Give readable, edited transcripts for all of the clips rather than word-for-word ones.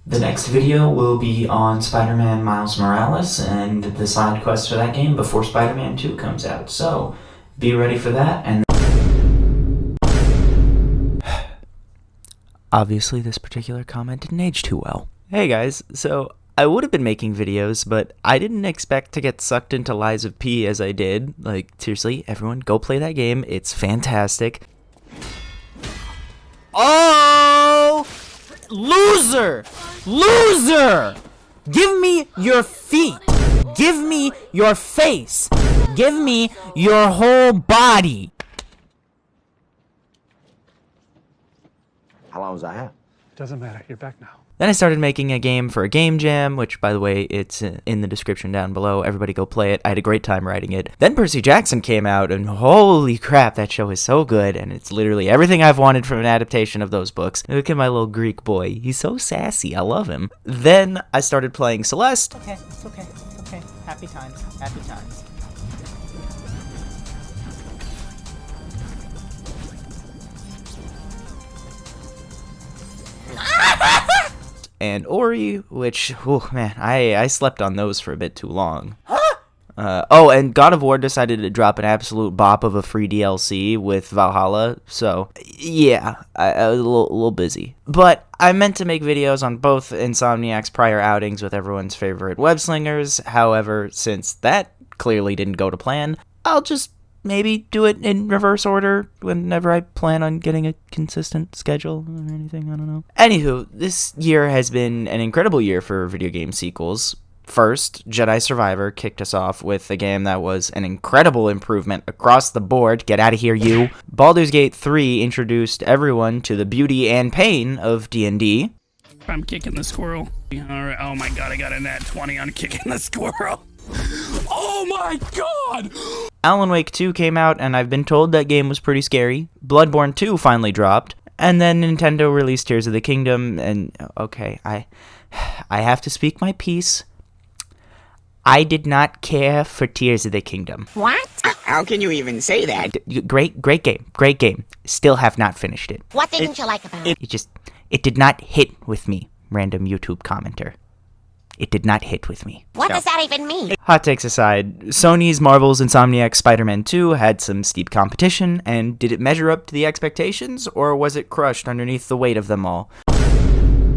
The next video will be on Spider-Man Miles Morales and the side quest for that game before Spider-Man 2 comes out. So, be ready for that. And obviously this particular comment didn't age too well. Hey guys, so I would have been making videos, but I didn't expect to get sucked into Lies of P as I did. Like, seriously, everyone go play that game. It's fantastic. Oh! Loser! Loser! Give me your feet! Give me your face! Give me your whole body! How long was I have? Doesn't matter, you're back now. Then I started making a game for a game jam, which, by the way, it's in the description down below. Everybody go play it. I had a great time writing it. Then Percy Jackson came out, and holy crap, that show is so good, and it's literally everything I've wanted from an adaptation of those books. Look at my little Greek boy. He's so sassy. I love him. Then I started playing Celeste. Okay, it's okay, it's okay. Happy times, happy times. And Ori, which, oh man, I slept on those for a bit too long. Oh, and God of War decided to drop an absolute bop of a free DLC with Valhalla, so yeah, I was a little busy. But I meant to make videos on both Insomniac's prior outings with everyone's favorite web-slingers. However, since that clearly didn't go to plan, I'll just maybe do it in reverse order whenever I plan on getting a consistent schedule or anything, I don't know. Anywho, this year has been an incredible year for video game sequels. First, Jedi Survivor kicked us off with a game that was an incredible improvement across the board. Get out of here, you. Baldur's Gate 3 introduced everyone to the beauty and pain of D&D. I'm kicking the squirrel. Alright, oh my god, I got a nat 20 on kicking the squirrel. Oh my god! Alan Wake 2 came out, and I've been told that game was pretty scary. Bloodborne 2 finally dropped, and then Nintendo released Tears of the Kingdom, and okay, I have to speak my piece. I did not care for Tears of the Kingdom. What? How can you even say that? Great game. Still have not finished it. What didn't you like about it? It did not hit with me, random YouTube commenter. It did not hit with me. What does that even mean? Hot takes aside, Sony's Marvel's Insomniac's Spider-Man 2 had some steep competition, and did it measure up to the expectations, or was it crushed underneath the weight of them all?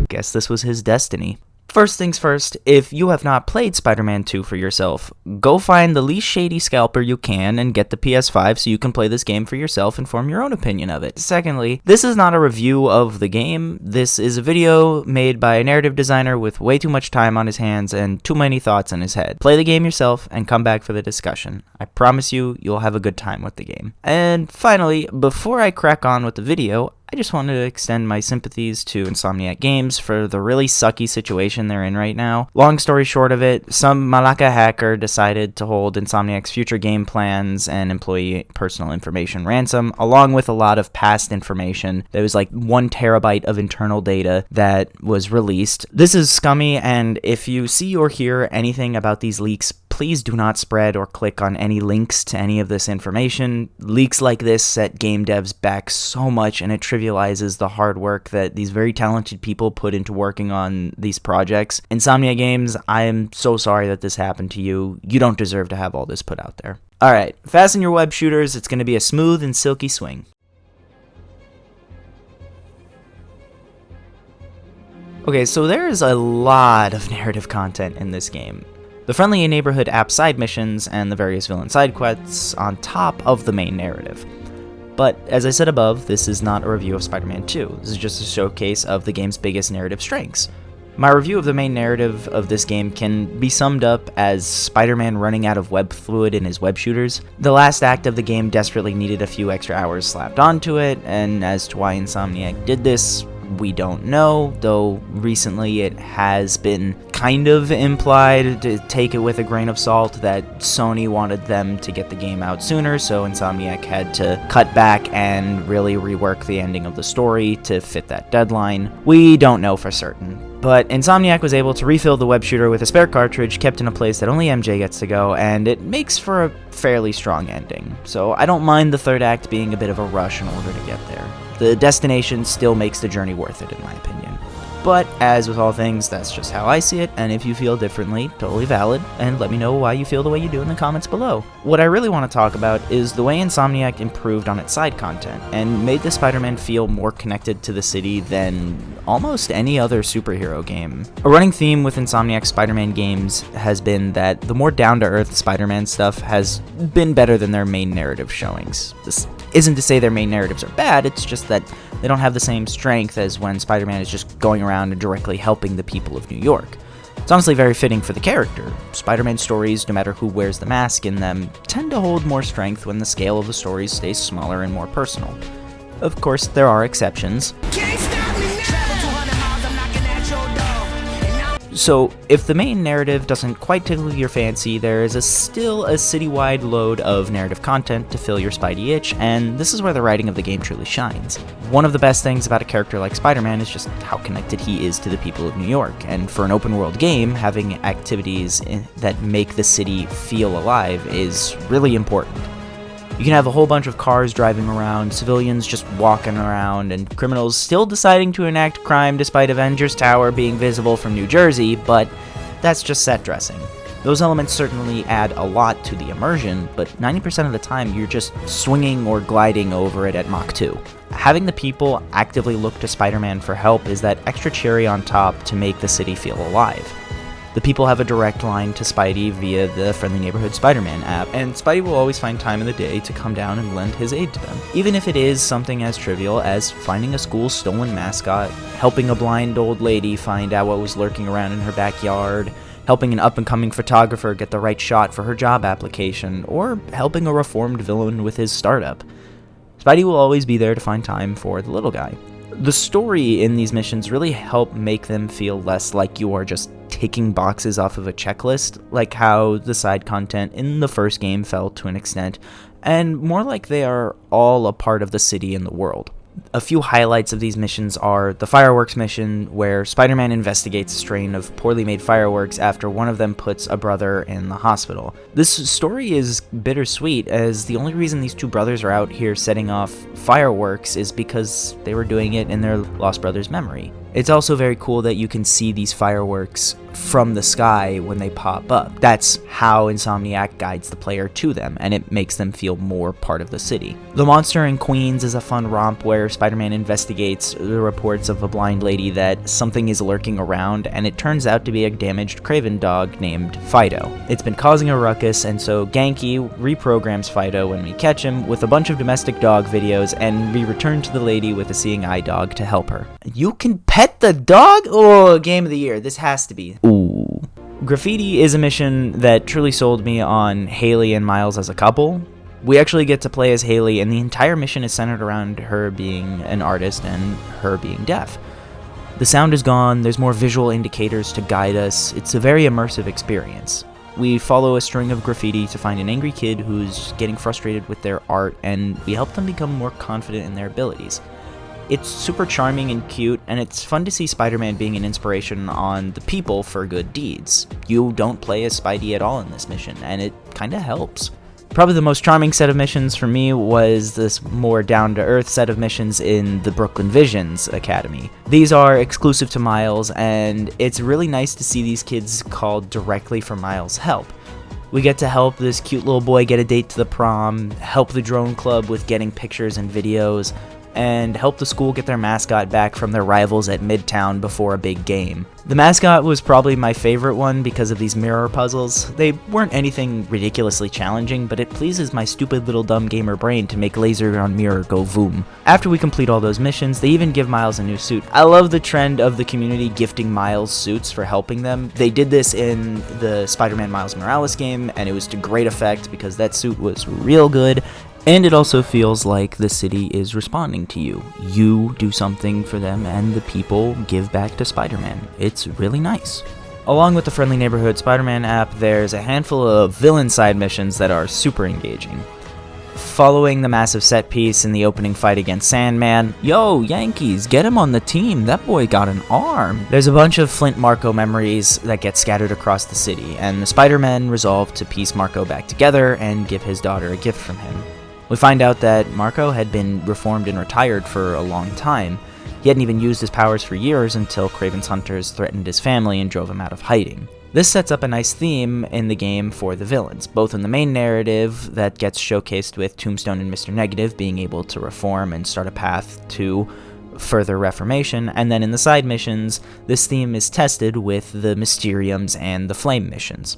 Guess this was his destiny. First things first, if you have not played Spider-Man 2 for yourself, go find the least shady scalper you can and get the PS5 so you can play this game for yourself and form your own opinion of it. Secondly, this is not a review of the game. This is a video made by a narrative designer with way too much time on his hands and too many thoughts in his head. Play the game yourself and come back for the discussion. I promise you'll have a good time with the game. And finally, before I crack on with the video, I just wanted to extend my sympathies to Insomniac Games for the really sucky situation they're in right now. Long story short of it, some Malaka hacker decided to hold Insomniac's future game plans and employee personal information ransom, along with a lot of past information. There was like 1 terabyte of internal data that was released. This is scummy, and if you see or hear anything about these leaks, please do not spread or click on any links to any of this information. Leaks like this set game devs back so much, and it trivializes the hard work that these very talented people put into working on these projects. Insomnia Games, I am so sorry that this happened to you. You don't deserve to have all this put out there. Alright, fasten your web shooters. It's going to be a smooth and silky swing. Okay, so there is a lot of narrative content in this game. The friendly neighborhood app side missions and the various villain side quests on top of the main narrative. But as I said above, this is not a review of Spider-Man 2. This is just a showcase of the game's biggest narrative strengths. My review of the main narrative of this game can be summed up as Spider-Man running out of web fluid in his web shooters. The last act of the game desperately needed a few extra hours slapped onto it, and as to why Insomniac did this, we don't know, though recently it has been kind of implied, to take it with a grain of salt, that Sony wanted them to get the game out sooner, so Insomniac had to cut back and really rework the ending of the story to fit that deadline. We don't know for certain. But Insomniac was able to refill the web shooter with a spare cartridge kept in a place that only MJ gets to go, and it makes for a fairly strong ending. So I don't mind the third act being a bit of a rush in order to get there. The destination still makes the journey worth it, in my opinion. But as with all things, that's just how I see it, and if you feel differently, totally valid, and let me know why you feel the way you do in the comments below. What I really want to talk about is the way Insomniac improved on its side content, and made the Spider-Man feel more connected to the city than almost any other superhero game. A running theme with Insomniac Spider-Man games has been that the more down-to-earth Spider-Man stuff has been better than their main narrative showings. This isn't to say their main narratives are bad, it's just that they don't have the same strength as when Spider-Man is just going around and directly helping the people of New York. It's honestly very fitting for the character. Spider-Man stories, no matter who wears the mask in them, tend to hold more strength when the scale of the stories stays smaller and more personal. Of course, there are exceptions. So, if the main narrative doesn't quite tickle your fancy, there is still a citywide load of narrative content to fill your Spidey itch, and this is where the writing of the game truly shines. One of the best things about a character like Spider-Man is just how connected he is to the people of New York, and for an open-world game, having activities that make the city feel alive is really important. You can have a whole bunch of cars driving around, civilians just walking around, and criminals still deciding to enact crime despite Avengers Tower being visible from New Jersey, but that's just set dressing. Those elements certainly add a lot to the immersion, but 90% of the time you're just swinging or gliding over it at Mach 2. Having the people actively look to Spider-Man for help is that extra cherry on top to make the city feel alive. The people have a direct line to Spidey via the Friendly Neighborhood Spider-Man app, and Spidey will always find time in the day to come down and lend his aid to them. Even if it is something as trivial as finding a school's stolen mascot, helping a blind old lady find out what was lurking around in her backyard, helping an up-and-coming photographer get the right shot for her job application, or helping a reformed villain with his startup. Spidey will always be there to find time for the little guy. The story in these missions really help make them feel less like you are just ticking boxes off of a checklist, like how the side content in the first game felt to an extent, and more like they are all a part of the city and the world. A few highlights of these missions are the fireworks mission, where Spider-Man investigates a strain of poorly made fireworks after one of them puts a brother in the hospital. This story is bittersweet, as the only reason these two brothers are out here setting off fireworks is because they were doing it in their lost brother's memory. It's also very cool that you can see these fireworks from the sky when they pop up. That's how Insomniac guides the player to them, and it makes them feel more part of the city. The Monster in Queens is a fun romp where Spider-Man investigates the reports of a blind lady that something is lurking around, and it turns out to be a damaged Craven dog named Fido. It's been causing a ruckus, and so Genki reprograms Fido when we catch him with a bunch of domestic dog videos, and we return to the lady with a seeing eye dog to help her. You can pet the dog? Oh, game of the year. This has to be. Ooh. Graffiti is a mission that truly sold me on Haley and Miles as a couple. We actually get to play as Haley, and the entire mission is centered around her being an artist and her being deaf. The sound is gone, there's more visual indicators to guide us. It's a very immersive experience. We follow a string of graffiti to find an angry kid who's getting frustrated with their art, and we help them become more confident in their abilities. It's super charming and cute, and it's fun to see Spider-Man being an inspiration on the people for good deeds. You don't play as Spidey at all in this mission, and it kinda helps. Probably the most charming set of missions for me was this more down-to-earth set of missions in the Brooklyn Visions Academy. These are exclusive to Miles, and it's really nice to see these kids called directly for Miles' help. We get to help this cute little boy get a date to the prom, help the drone club with getting pictures and videos, and help the school get their mascot back from their rivals at Midtown before a big game. The mascot was probably my favorite one because of these mirror puzzles. They weren't anything ridiculously challenging, but it pleases my stupid little dumb gamer brain to make laser on mirror go voom. After we complete all those missions, they even give Miles a new suit. I love the trend of the community gifting Miles suits for helping them. They did this in the Spider-Man Miles Morales game, and it was to great effect because that suit was real good. And it also feels like the city is responding to you. You do something for them, and the people give back to Spider-Man. It's really nice. Along with the Friendly Neighborhood Spider-Man app, there's a handful of villain side missions that are super engaging. Following the massive set piece in the opening fight against Sandman, yo, Yankees, get him on the team, that boy got an arm. There's a bunch of Flint Marko memories that get scattered across the city, and the Spider-Men resolve to piece Marko back together and give his daughter a gift from him. We find out that Marco had been reformed and retired for a long time. He hadn't even used his powers for years until Kraven's hunters threatened his family and drove him out of hiding. This sets up a nice theme in the game for the villains, both in the main narrative that gets showcased with Tombstone and Mr. Negative being able to reform and start a path to further reformation, and then in the side missions, this theme is tested with the Mysteriums and the Flame missions.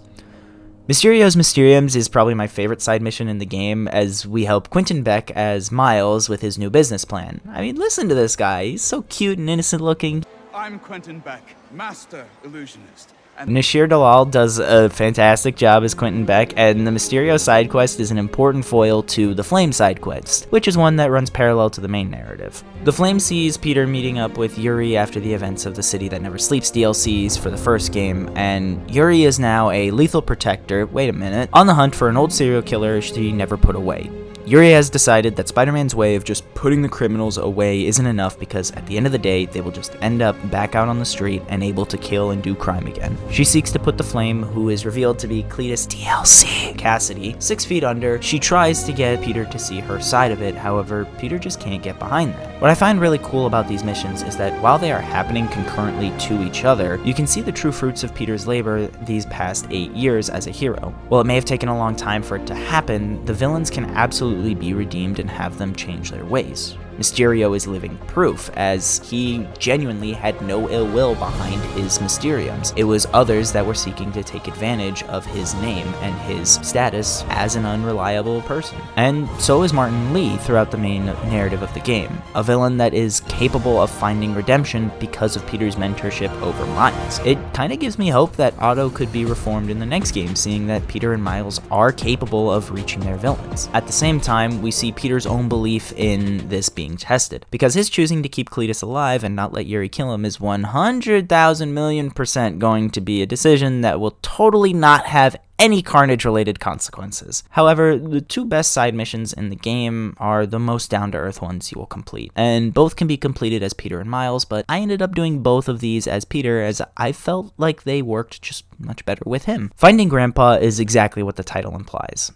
Mysterio's Mysteriums is probably my favorite side mission in the game, as we help Quentin Beck as Miles with his new business plan. I mean, listen to this guy, he's so cute and innocent looking. I'm Quentin Beck, Master Illusionist. Nashir Dalal does a fantastic job as Quentin Beck, and the Mysterio side quest is an important foil to the Flame side quest, which is one that runs parallel to the main narrative. The Flame sees Peter meeting up with Yuri after the events of the City That Never Sleeps DLCs for the first game, and Yuri is now a lethal protector, wait a minute, on the hunt for an old serial killer she never put away. Yuri has decided that Spider-Man's way of just putting the criminals away isn't enough because at the end of the day, they will just end up back out on the street and able to kill and do crime again. She seeks to put the Flame, who is revealed to be Cletus DLC Cassidy, 6 feet under. She tries to get Peter to see her side of it, however, Peter just can't get behind that. What I find really cool about these missions is that while they are happening concurrently to each other, you can see the true fruits of Peter's labor these past 8 years as a hero. While it may have taken a long time for it to happen, the villains can absolutely be redeemed and have them change their ways. Mysterio is living proof, as he genuinely had no ill will behind his Mysteriums. It was others that were seeking to take advantage of his name and his status as an unreliable person. And so is Martin Lee throughout the main narrative of the game, a villain that is capable of finding redemption because of Peter's mentorship over Miles. It kind of gives me hope that Otto could be reformed in the next game, seeing that Peter and Miles are capable of reaching their villains. At the same time, we see Peter's own belief in this being tested, because his choosing to keep Cletus alive and not let Yuri kill him is 100,000,000,000% going to be a decision that will totally not have any Carnage-related consequences. However, the 2 best side missions in the game are the most down-to-earth ones you will complete, and both can be completed as Peter and Miles, but I ended up doing both of these as Peter as I felt like they worked just much better with him. Finding Grandpa is exactly what the title implies.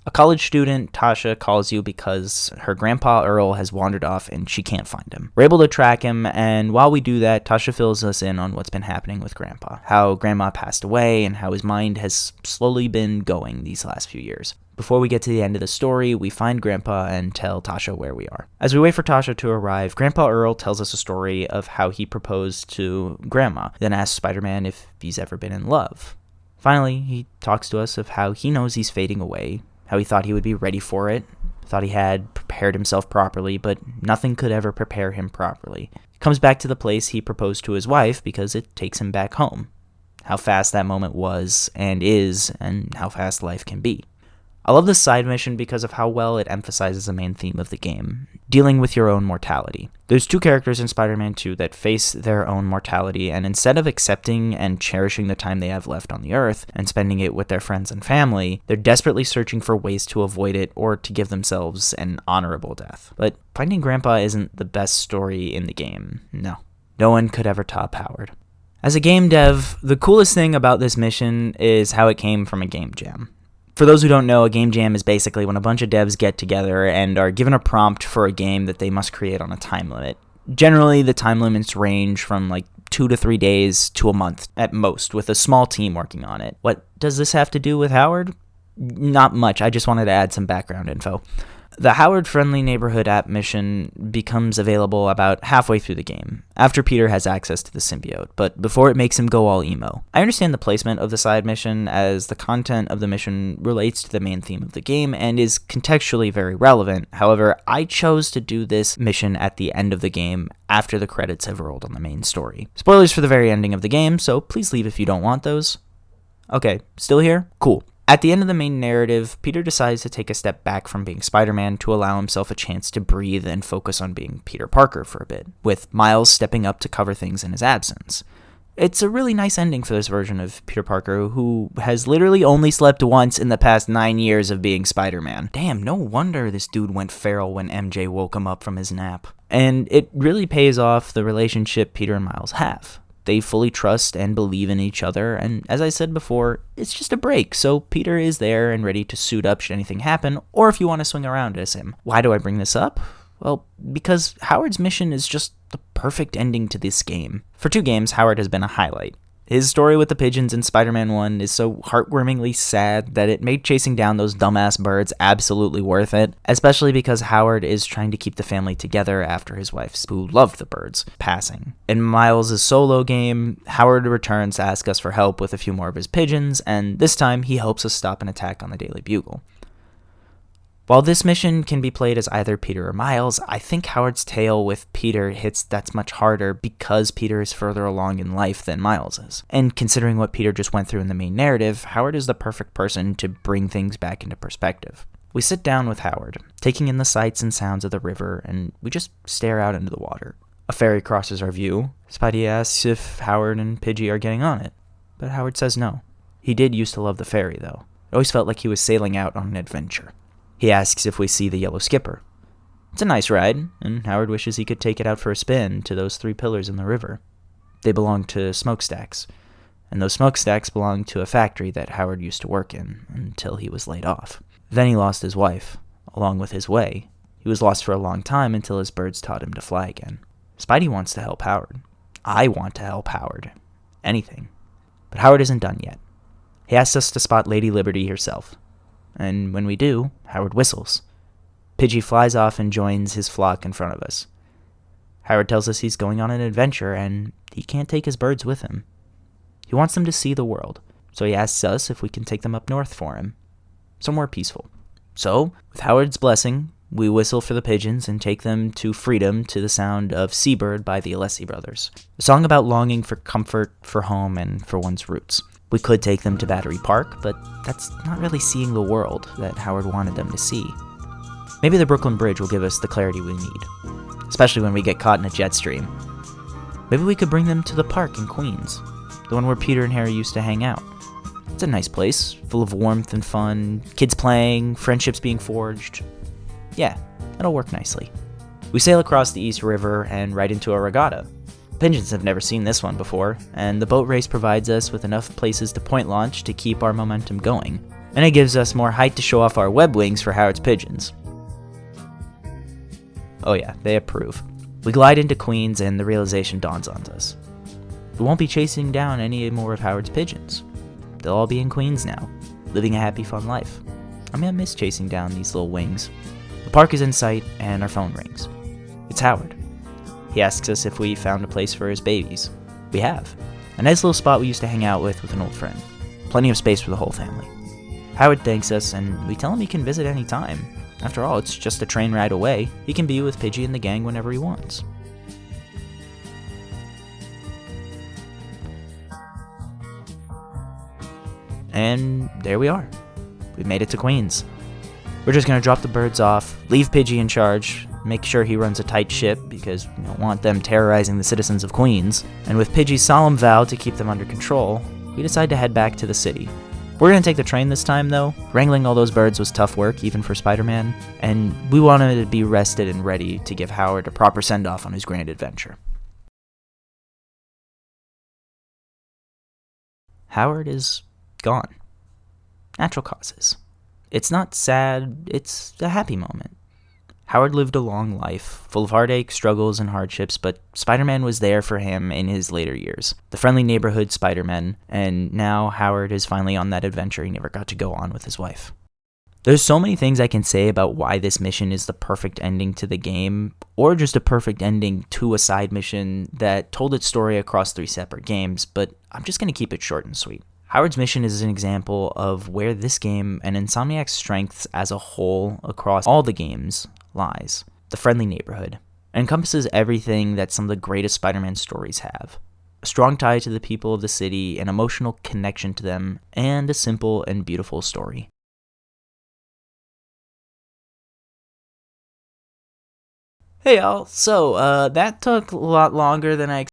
A college student, Tasha, calls you because her grandpa Earl has wandered off and she can't find him. We're able to track him, and while we do that, Tasha fills us in on what's been happening with Grandpa, how Grandma passed away, and how his mind has slowly been going these last few years. Before we get to the end of the story, we find Grandpa and tell Tasha where we are. As we wait for Tasha to arrive, Grandpa Earl tells us a story of how he proposed to Grandma, then asks Spider-Man if he's ever been in love. Finally, he talks to us of how he knows he's fading away, how he thought he would be ready for it, thought he had prepared himself properly, but nothing could ever prepare him properly. He comes back to the place he proposed to his wife because it takes him back home. How fast that moment was and is, and how fast life can be. I love this side mission because of how well it emphasizes the main theme of the game, dealing with your own mortality. There's 2 characters in Spider-Man 2 that face their own mortality, and instead of accepting and cherishing the time they have left on the Earth and spending it with their friends and family, they're desperately searching for ways to avoid it or to give themselves an honorable death. But finding Grandpa isn't the best story in the game. No. No one could ever top Howard. As a game dev, the coolest thing about this mission is how it came from a game jam. For those who don't know, a game jam is basically when a bunch of devs get together and are given a prompt for a game that they must create on a time limit. Generally, the time limits range from like 2 to 3 days to a month at most, with a small team working on it. What does this have to do with Howard? Not much, I just wanted to add some background info. The Howard Friendly Neighborhood app mission becomes available about halfway through the game, after Peter has access to the symbiote, but before it makes him go all emo. I understand the placement of the side mission, as the content of the mission relates to the main theme of the game and is contextually very relevant. However, I chose to do this mission at the end of the game, after the credits have rolled on the main story. Spoilers for the very ending of the game, so please leave if you don't want those. Okay, still here? Cool. At the end of the main narrative, Peter decides to take a step back from being Spider-Man to allow himself a chance to breathe and focus on being Peter Parker for a bit, with Miles stepping up to cover things in his absence. It's a really nice ending for this version of Peter Parker, who has literally only slept once in the past 9 years of being Spider-Man. Damn, no wonder this dude went feral when MJ woke him up from his nap. And it really pays off the relationship Peter and Miles have. They fully trust and believe in each other, and as I said before, it's just a break, so Peter is there and ready to suit up should anything happen, or if you want to swing around as him. Why do I bring this up? Well, because Howard's mission is just the perfect ending to this game. For 2 games, Howard has been a highlight. His story with the pigeons in Spider-Man 1 is so heartwarmingly sad that it made chasing down those dumbass birds absolutely worth it, especially because Howard is trying to keep the family together after his wife, who loved the birds, passing. In Miles' solo game, Howard returns to ask us for help with a few more of his pigeons, and this time he helps us stop an attack on the Daily Bugle. While this mission can be played as either Peter or Miles, I think Howard's tale with Peter hits that's much harder because Peter is further along in life than Miles is. And considering what Peter just went through in the main narrative, Howard is the perfect person to bring things back into perspective. We sit down with Howard, taking in the sights and sounds of the river, and we just stare out into the water. A ferry crosses our view. Spidey asks if Howard and Pidgey are getting on it, but Howard says no. He did used to love the ferry, though. It always felt like he was sailing out on an adventure. He asks if we see the Yellow Skipper. It's a nice ride, and Howard wishes he could take it out for a spin to those 3 pillars in the river. They belong to smokestacks, and those smokestacks belong to a factory that Howard used to work in until he was laid off. Then he lost his wife, along with his way. He was lost for a long time until his birds taught him to fly again. Spidey wants to help Howard. I want to help Howard. Anything. But Howard isn't done yet. He asks us to spot Lady Liberty herself. And when we do, Howard whistles. Pidgey flies off and joins his flock in front of us. Howard tells us he's going on an adventure and he can't take his birds with him. He wants them to see the world, so he asks us if we can take them up north for him, somewhere peaceful. So, with Howard's blessing, we whistle for the pigeons and take them to freedom to the sound of Seabird by the Alessi Brothers, a song about longing for comfort, for home, and for one's roots. We could take them to Battery Park, but that's not really seeing the world that Howard wanted them to see. Maybe the Brooklyn Bridge will give us the clarity we need, especially when we get caught in a jet stream. Maybe we could bring them to the park in Queens, the one where Peter and Harry used to hang out. It's a nice place, full of warmth and fun, kids playing, friendships being forged. Yeah, that'll work nicely. We sail across the East River and right into a regatta. Pigeons have never seen this one before, and the boat race provides us with enough places to point launch to keep our momentum going, and it gives us more height to show off our web wings for Howard's pigeons. Oh yeah, they approve. We glide into Queens and the realization dawns on us. We won't be chasing down any more of Howard's pigeons. They'll all be in Queens now, living a happy, fun life. I'm gonna miss chasing down these little wings. The park is in sight and our phone rings. It's Howard. He asks us if we found a place for his babies. We have. A nice little spot we used to hang out with an old friend. Plenty of space for the whole family. Howard thanks us, and we tell him he can visit any time. After all, it's just a train ride away. He can be with Pidgey and the gang whenever he wants. And there we are. We've made it to Queens. We're just gonna drop the birds off, leave Pidgey in charge, make sure he runs a tight ship because we don't want them terrorizing the citizens of Queens, and with Pidgey's solemn vow to keep them under control, we decide to head back to the city. We're gonna take the train this time though. Wrangling all those birds was tough work, even for Spider-Man, and we wanted to be rested and ready to give Howard a proper send-off on his grand adventure. Howard is gone. Natural causes. It's not sad, it's a happy moment. Howard lived a long life, full of heartache, struggles, and hardships, but Spider-Man was there for him in his later years. The friendly neighborhood Spider-Man, and now Howard is finally on that adventure he never got to go on with his wife. There's so many things I can say about why this mission is the perfect ending to the game, or just a perfect ending to a side mission that told its story across 3 separate games, but I'm just going to keep it short and sweet. Howard's mission is an example of where this game and Insomniac's strengths as a whole across all the games lies. The friendly neighborhood. It encompasses everything that some of the greatest Spider-Man stories have. A strong tie to the people of the city, an emotional connection to them, and a simple and beautiful story. Hey y'all, so that took a lot longer than I